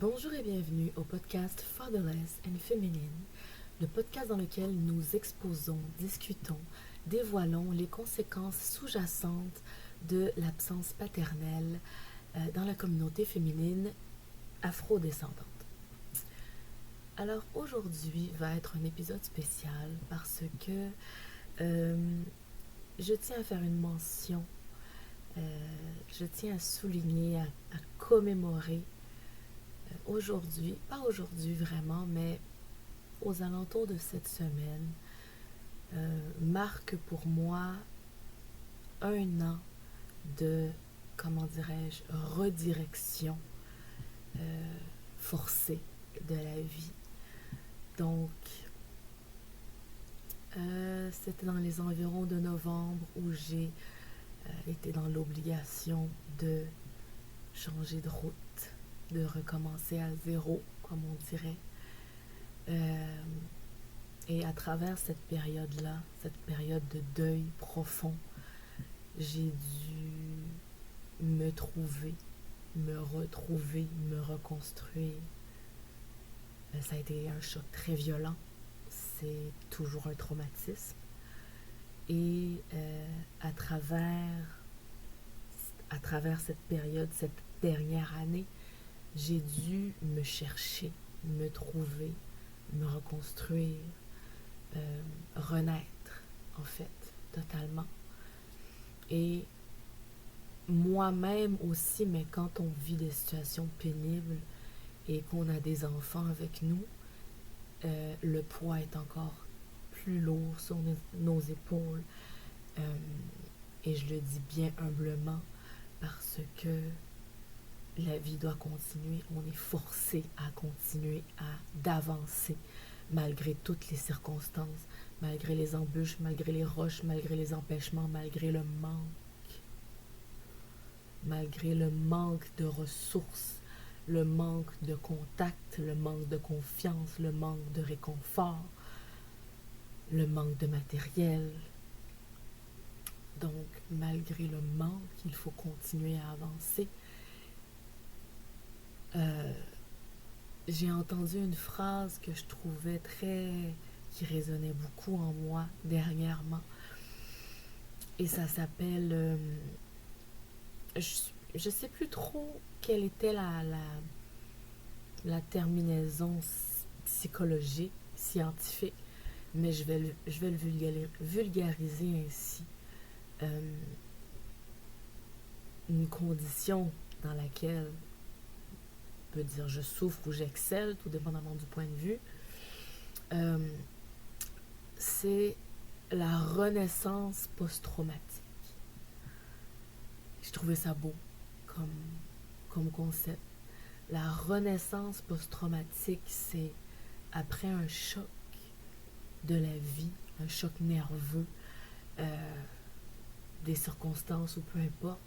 Bonjour et bienvenue au podcast Fatherless and Feminine, le podcast dans lequel nous exposons, discutons, dévoilons les conséquences sous-jacentes de l'absence paternelle dans la communauté féminine afro-descendante. Alors aujourd'hui va être un épisode spécial parce que je tiens à faire une mention, je tiens à souligner, à commémorer aujourd'hui, pas aujourd'hui vraiment, mais aux alentours de cette semaine, marque pour moi un an de, comment dirais-je, redirection forcée de la vie. Donc, c'était dans les environs de novembre où j'ai été dans l'obligation de changer de route, de recommencer à zéro, comme on dirait. Et à travers cette période-là, cette période de deuil profond, j'ai dû me trouver, me retrouver, me reconstruire. Ça a été un choc très violent. C'est toujours un traumatisme. Et à travers cette période, cette dernière année, j'ai dû me chercher, me trouver, me reconstruire, renaître, en fait, totalement. Et moi-même aussi, mais quand on vit des situations pénibles et qu'on a des enfants avec nous, le poids est encore plus lourd sur nos épaules. Et je le dis bien humblement parce que la vie doit continuer. On est forcé à continuer d'avancer malgré toutes les circonstances, malgré les embûches, malgré les roches, malgré les empêchements, malgré le manque de ressources, le manque de contact, le manque de confiance, le manque de réconfort, le manque de matériel. Donc, malgré le manque, il faut continuer à avancer. J'ai entendu une phrase que je trouvais qui résonnait beaucoup en moi dernièrement. Et ça s'appelle, je sais plus trop quelle était la terminaison psychologique, scientifique, mais je vais le vulgariser ainsi. Une condition dans laquelle on peut dire je souffre ou j'excelle, tout dépendamment du point de vue, c'est la renaissance post-traumatique. Je trouvais ça beau comme concept. La renaissance post-traumatique, c'est après un choc de la vie, un choc nerveux, des circonstances ou peu importe,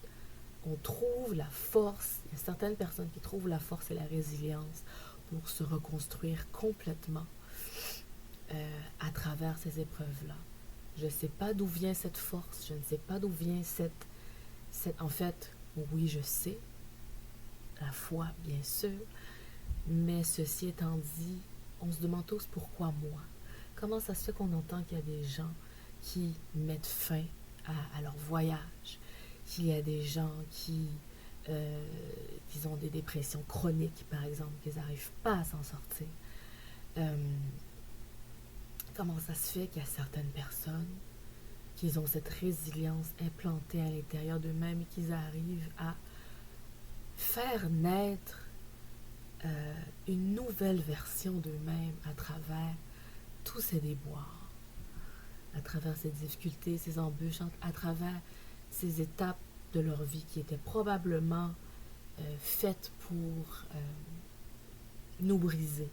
on trouve la force, il y a certaines personnes qui trouvent la force et la résilience pour se reconstruire complètement à travers ces épreuves-là. Je ne sais pas d'où vient cette force, je ne sais pas d'où vient en fait, oui, je sais, la foi, bien sûr, mais ceci étant dit, on se demande tous pourquoi moi. Comment ça se fait qu'on entend qu'il y a des gens qui mettent fin à leur voyage, qu'il y a des gens qui ont des dépressions chroniques, par exemple, qu'ils n'arrivent pas à s'en sortir. Comment ça se fait qu'il y a certaines personnes qui ont cette résilience implantée à l'intérieur d'eux-mêmes et qu'ils arrivent à faire naître une nouvelle version d'eux-mêmes à travers tous ces déboires, à travers ces difficultés, ces embûches, à travers ces étapes de leur vie qui étaient probablement faites pour nous briser.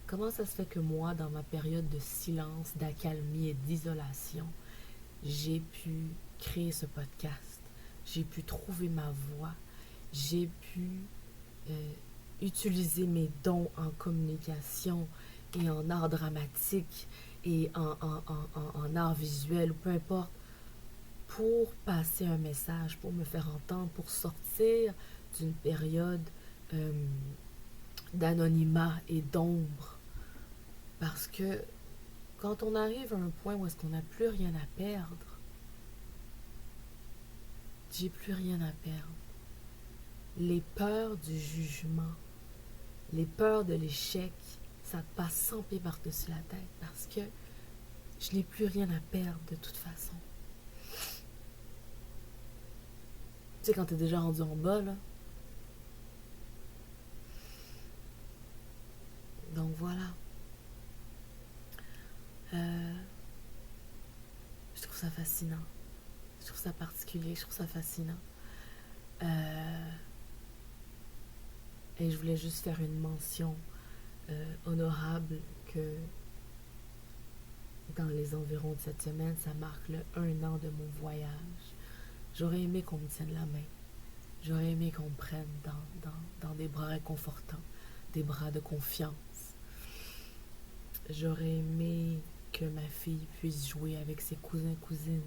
Comment ça se fait que moi, dans ma période de silence, d'accalmie et d'isolation, j'ai pu créer ce podcast, j'ai pu trouver ma voix, j'ai pu utiliser mes dons en communication et en art dramatique et en art visuel, ou peu importe, pour passer un message, pour me faire entendre, pour sortir d'une période d'anonymat et d'ombre. Parce que quand on arrive à un point où est-ce qu'on n'a plus rien à perdre, j'ai plus rien à perdre. Les peurs du jugement, les peurs de l'échec, ça te passe 100 pieds par-dessus la tête parce que je n'ai plus rien à perdre de toute façon. Tu sais, quand t'es déjà rendu en bas, là. Donc voilà. Je trouve ça fascinant. Je trouve ça particulier, je trouve ça fascinant. Et je voulais juste faire une mention honorable que dans les environs de cette semaine, ça marque le 1 an de mon voyage. J'aurais aimé qu'on me tienne la main. J'aurais aimé qu'on me prenne dans des bras réconfortants, des bras de confiance. J'aurais aimé que ma fille puisse jouer avec ses cousins-cousines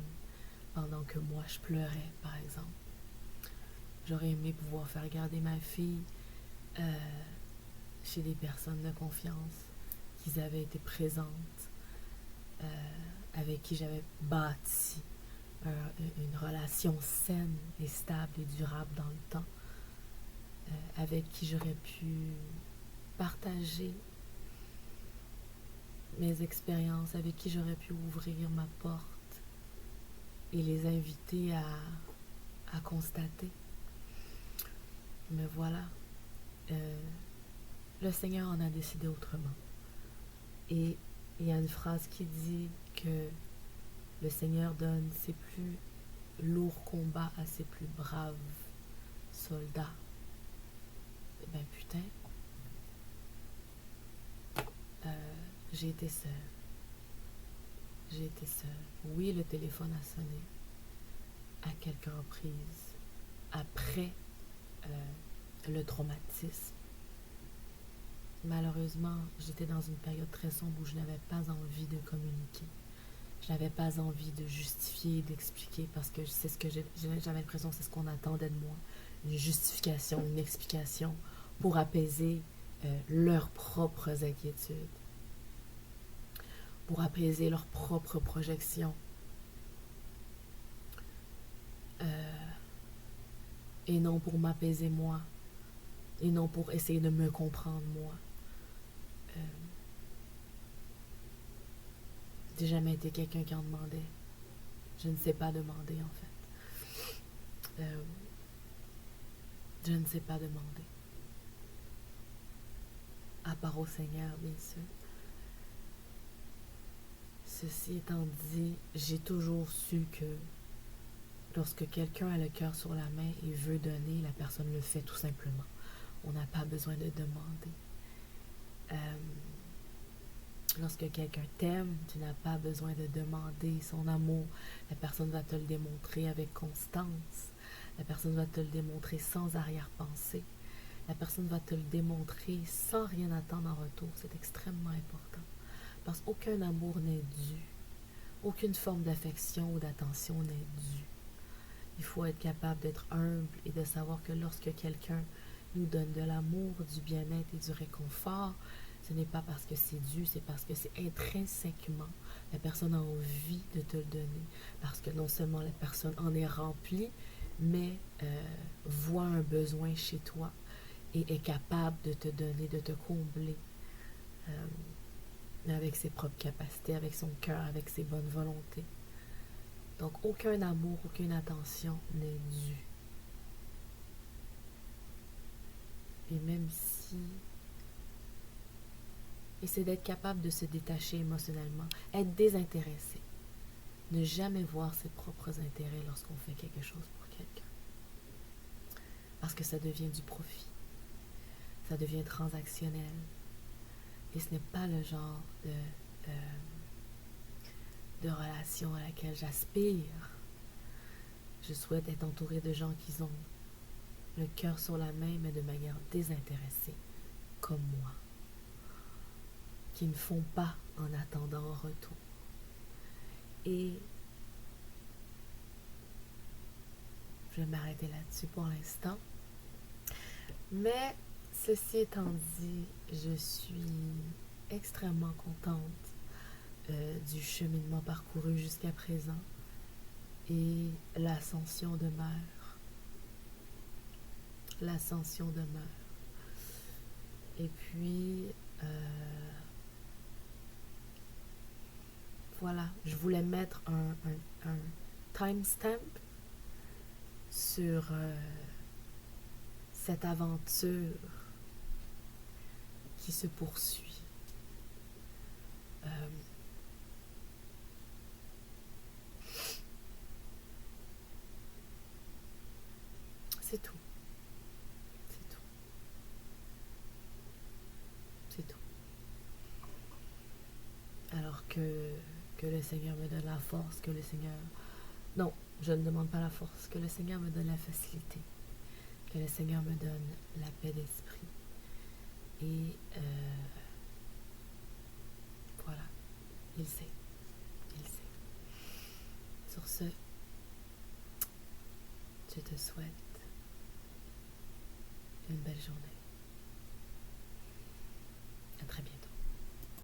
pendant que moi je pleurais, par exemple. J'aurais aimé pouvoir faire garder ma fille chez des personnes de confiance qui avaient été présentes, avec qui j'avais bâti une relation saine et stable et durable dans le temps, avec qui j'aurais pu partager mes expériences, avec qui j'aurais pu ouvrir ma porte et les inviter à constater. Mais voilà, le Seigneur en a décidé autrement. Et il y a une phrase qui dit que le Seigneur donne ses plus lourds combats à ses plus braves soldats. Eh ben putain, j'ai été seule. J'ai été seule. Oui, le téléphone a sonné à quelques reprises après le traumatisme. Malheureusement, j'étais dans une période très sombre où je n'avais pas envie de communiquer. Je n'avais pas envie de justifier, d'expliquer, parce que c'est ce que j'avais l'impression que c'est ce qu'on attendait de moi. Une justification, une explication pour apaiser leurs propres inquiétudes, pour apaiser leurs propres projections. Et non pour m'apaiser moi, et non pour essayer de me comprendre moi. J'ai jamais été quelqu'un qui en demandait. Je ne sais pas demander, en fait. Je ne sais pas demander. À part au Seigneur, bien sûr. Ceci étant dit, j'ai toujours su que lorsque quelqu'un a le cœur sur la main et veut donner, la personne le fait tout simplement. On n'a pas besoin de demander. Lorsque quelqu'un t'aime, tu n'as pas besoin de demander son amour. La personne va te le démontrer avec constance. La personne va te le démontrer sans arrière-pensée. La personne va te le démontrer sans rien attendre en retour. C'est extrêmement important. Parce qu'aucun amour n'est dû. Aucune forme d'affection ou d'attention n'est due. Il faut être capable d'être humble et de savoir que lorsque quelqu'un nous donne de l'amour, du bien-être et du réconfort, ce n'est pas parce que c'est dû, c'est parce que c'est intrinsèquement. La personne a envie de te le donner. Parce que non seulement la personne en est remplie, mais voit un besoin chez toi et est capable de te donner, de te combler avec ses propres capacités, avec son cœur, avec ses bonnes volontés. Donc aucun amour, aucune attention n'est dû. Et même si... Et c'est d'être capable de se détacher émotionnellement, être désintéressé. Ne jamais voir ses propres intérêts lorsqu'on fait quelque chose pour quelqu'un. Parce que ça devient du profit. Ça devient transactionnel. Et ce n'est pas le genre de relation à laquelle j'aspire. Je souhaite être entourée de gens qui ont le cœur sur la main, mais de manière désintéressée, comme moi. Qui ne font pas en attendant en retour. Et je vais m'arrêter là-dessus pour l'instant. Mais Ceci étant dit, je suis extrêmement contente du cheminement parcouru jusqu'à présent et l'ascension demeure. L'ascension demeure. Et puis, voilà, je voulais mettre un timestamp sur cette aventure qui se poursuit. C'est tout. C'est tout. C'est tout. Alors que le Seigneur me donne la force, que le Seigneur... Non, je ne demande pas la force, que le Seigneur me donne la facilité, que le Seigneur me donne la paix d'esprit. Et voilà, il sait, il sait. Sur ce, je te souhaite une belle journée. À très bientôt.